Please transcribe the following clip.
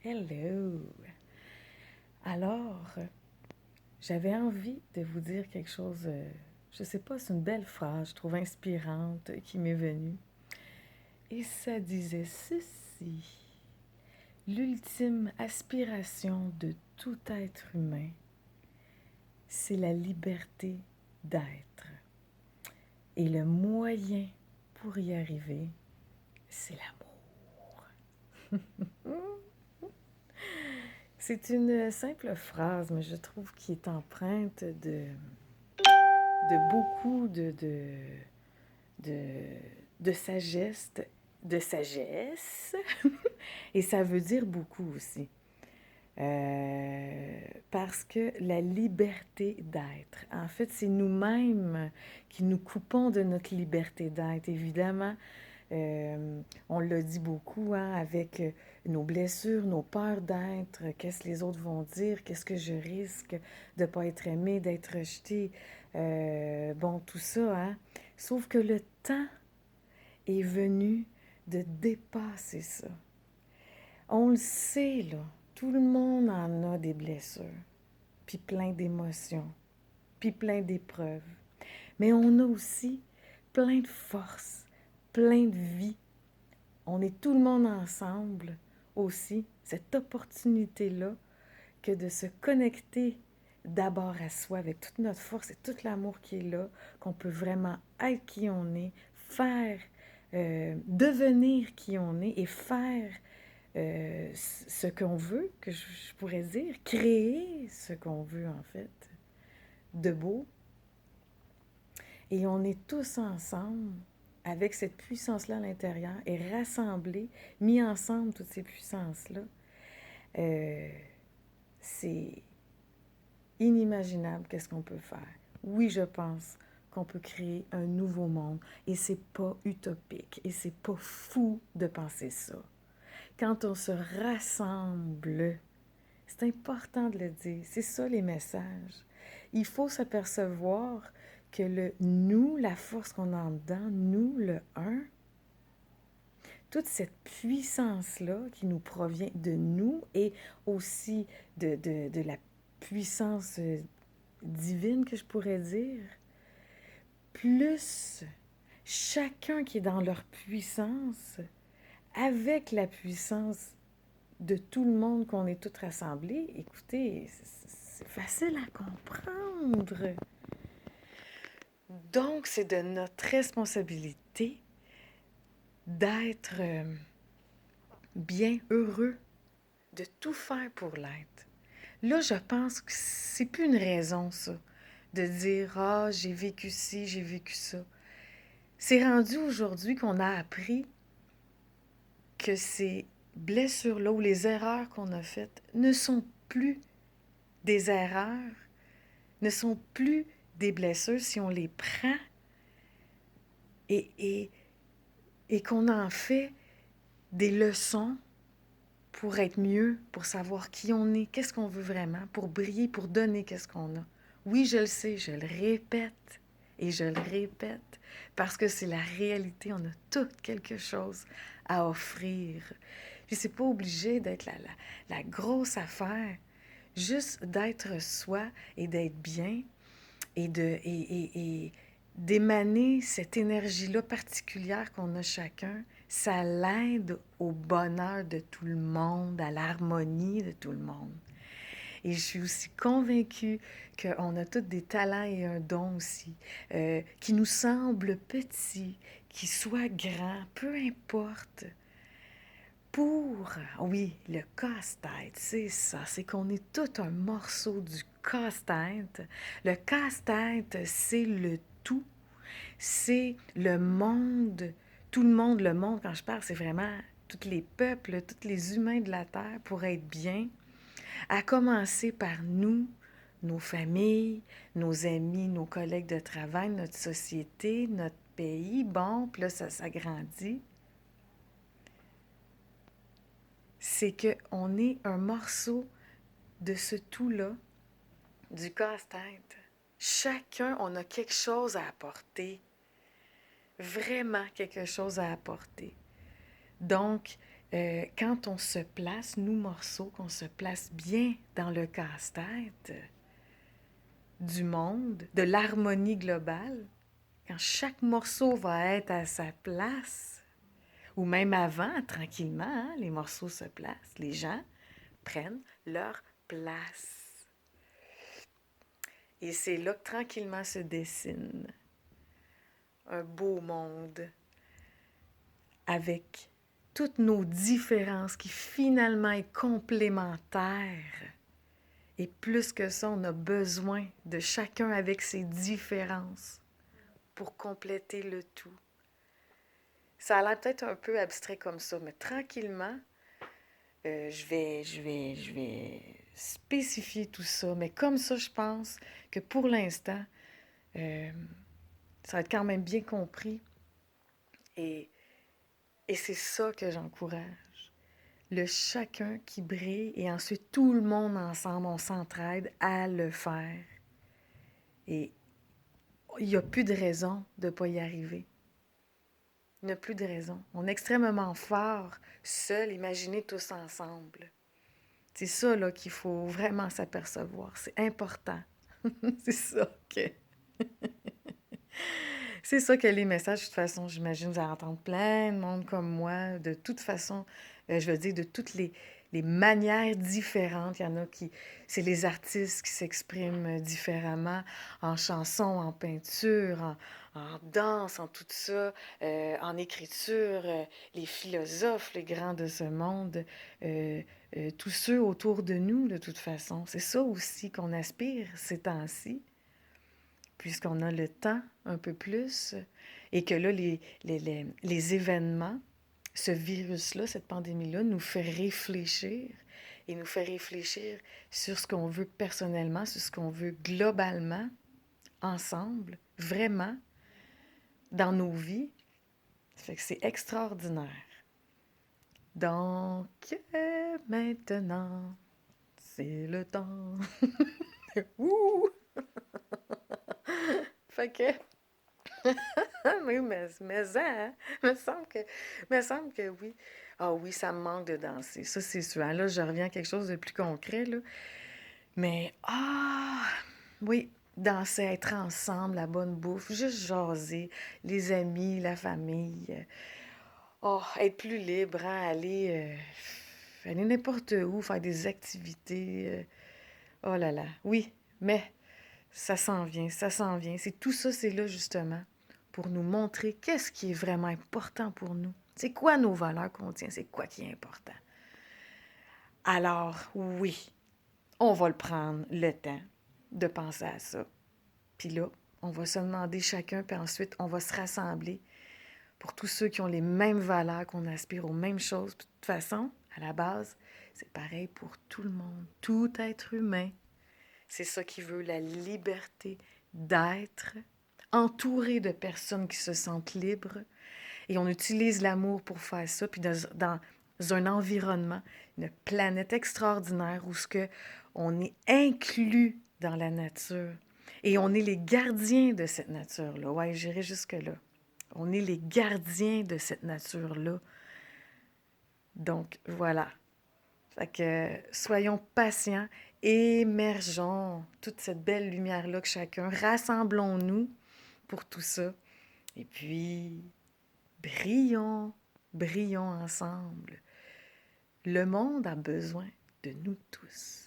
Hello! Alors, j'avais envie de vous dire quelque chose, je sais pas, c'est une belle phrase, je trouve inspirante, qui m'est venue. Et ça disait ceci: l'ultime aspiration de tout être humain, c'est la liberté d'être. Et le moyen pour y arriver, c'est l'amour. C'est une simple phrase, mais je trouve qu'elle est empreinte de beaucoup de, de sagesse, de sagesse, et ça veut dire beaucoup aussi. Parce que la liberté d'être, en fait, c'est nous-mêmes qui nous coupons de notre liberté d'être. Évidemment, on l'a dit beaucoup, hein, avec nos blessures, nos peurs d'être, qu'est-ce que les autres vont dire, qu'est-ce que je risque de ne pas être aimé, d'être rejeté, bon, tout ça, hein. Sauf que le temps est venu de dépasser ça. On le sait, là, tout le monde en a des blessures, puis plein d'émotions, puis plein d'épreuves. Mais on a aussi plein de force, plein de vie. On est tout le monde ensemble aussi, cette opportunité-là, que de se connecter d'abord à soi avec toute notre force et tout l'amour qui est là, qu'on peut vraiment être qui on est, faire, devenir qui on est et faire ce qu'on veut, que je pourrais dire, créer ce qu'on veut en fait, de beau. Et on est tous ensemble avec cette puissance-là à l'intérieur et rassemblés, mis ensemble toutes ces puissances-là. C'est inimaginable qu'est-ce qu'on peut faire. Oui, je pense qu'on peut créer un nouveau monde et c'est pas utopique et c'est pas fou de penser ça. Quand on se rassemble, c'est important de le dire, c'est ça les messages. Il faut s'apercevoir que le nous, la force qu'on a en dedans, nous, le un, toute cette puissance-là qui nous provient de nous et aussi de la puissance divine que je pourrais dire, plus chacun qui est dans leur puissance, avec la puissance de tout le monde qu'on est tous rassemblés, écoutez, c'est facile à comprendre. Donc, c'est de notre responsabilité d'être bien heureux, de tout faire pour l'être. Là, je pense que c'est plus une raison, ça, de dire « Ah, j'ai vécu ci, j'ai vécu ça ». C'est rendu aujourd'hui qu'on a appris que ces blessures-là ou les erreurs qu'on a faites ne sont plus des erreurs, ne sont plus des blessures si on les prend et qu'on en fait des leçons pour être mieux, pour savoir qui on est, qu'est-ce qu'on veut vraiment, pour briller, pour donner qu'est-ce qu'on a. Oui, je le sais, je le répète et je le répète parce que c'est la réalité. On a tout quelque chose à offrir. Puis c'est pas obligé d'être la grosse affaire, juste d'être soi et d'être bien et d'émaner cette énergie-là particulière qu'on a chacun, ça l'aide au bonheur de tout le monde, à l'harmonie de tout le monde. Et je suis aussi convaincue qu'on a tous des talents et un don aussi, qui nous semblent petits, qui soient grands, peu importe. Pour, oui, le casse-tête, c'est ça, c'est qu'on est tout un morceau du casse-tête. Le casse-tête, c'est le tout, c'est le monde, tout le monde, quand je parle, c'est vraiment tous les peuples, tous les humains de la Terre pour être bien, à commencer par nous, nos familles, nos amis, nos collègues de travail, notre société, notre pays, bon, puis là, ça s'agrandit. C'est qu'on est un morceau de ce tout-là, du casse-tête. Chacun, on a quelque chose à apporter. Vraiment quelque chose à apporter. Donc, quand on se place, nous morceaux, qu'on se place bien dans le casse-tête du monde, de l'harmonie globale, quand chaque morceau va être à sa place, ou même avant, tranquillement, hein, les morceaux se placent, les gens prennent leur place. Et c'est là que tranquillement se dessine un beau monde avec toutes nos différences qui finalement est complémentaire. Et plus que ça, on a besoin de chacun avec ses différences pour compléter le tout. Ça a l'air peut-être un peu abstrait comme ça, mais tranquillement, je vais spécifier tout ça. Mais comme ça, je pense que pour l'instant, euh, ça va être quand même bien compris. Et, et c'est ça que j'encourage. Le chacun qui brille et ensuite tout le monde ensemble, on s'entraide à le faire. Et il n'y a plus de raison de ne pas y arriver. Il n'y a plus de raison. On est extrêmement fort, seul, imaginez tous ensemble. C'est ça là, qu'il faut vraiment s'apercevoir. C'est important. C'est ça que... C'est ça que les messages, de toute façon, j'imagine, vous allez entendre plein de monde comme moi, de toute façon, je veux dire, de toutes les manières différentes. Il y en a qui... C'est les artistes qui s'expriment différemment en chanson, en peinture, en danse, en tout ça, en écriture, les philosophes, les grands de ce monde, tous ceux autour de nous, de toute façon. C'est ça aussi qu'on aspire ces temps-ci, puisqu'on a le temps un peu plus, et que là, les événements, ce virus-là, cette pandémie-là, nous fait réfléchir, et nous fait réfléchir sur ce qu'on veut personnellement, sur ce qu'on veut globalement, ensemble, vraiment, dans nos vies. Ça fait que c'est extraordinaire. Donc, maintenant, c'est le temps. Ouh! Fait que... Oui, mais ça, hein? Me semble que oui. Ah oui, ça me manque de danser. Ça, c'est sûr. Ah, là, je reviens à quelque chose de plus concret, là. Mais, oui, danser, être ensemble, la bonne bouffe, juste jaser, les amis, la famille. Oh, être plus libre, hein? Aller n'importe où, faire des activités. Oh là là, oui, mais ça s'en vient, ça s'en vient. C'est tout ça, c'est là justement pour nous montrer qu'est-ce qui est vraiment important pour nous. C'est quoi nos valeurs qu'on tient, c'est quoi qui est important. Alors, oui, on va le prendre le temps de penser à ça. Puis là, on va se demander chacun, puis ensuite, on va se rassembler pour tous ceux qui ont les mêmes valeurs, qu'on aspire aux mêmes choses. Puis de toute façon, à la base, c'est pareil pour tout le monde, tout être humain. C'est ça qui veut la liberté d'être, entouré de personnes qui se sentent libres. Et on utilise l'amour pour faire ça. Puis dans un environnement, une planète extraordinaire où ce que on est inclus dans la nature. Et on est les gardiens de cette nature-là. Ouais, j'irai jusque-là. On est les gardiens de cette nature-là. Donc, voilà. Fait que soyons patients, émergeons toute cette belle lumière-là que chacun, rassemblons-nous pour tout ça. Et puis, brillons, brillons ensemble. Le monde a besoin de nous tous.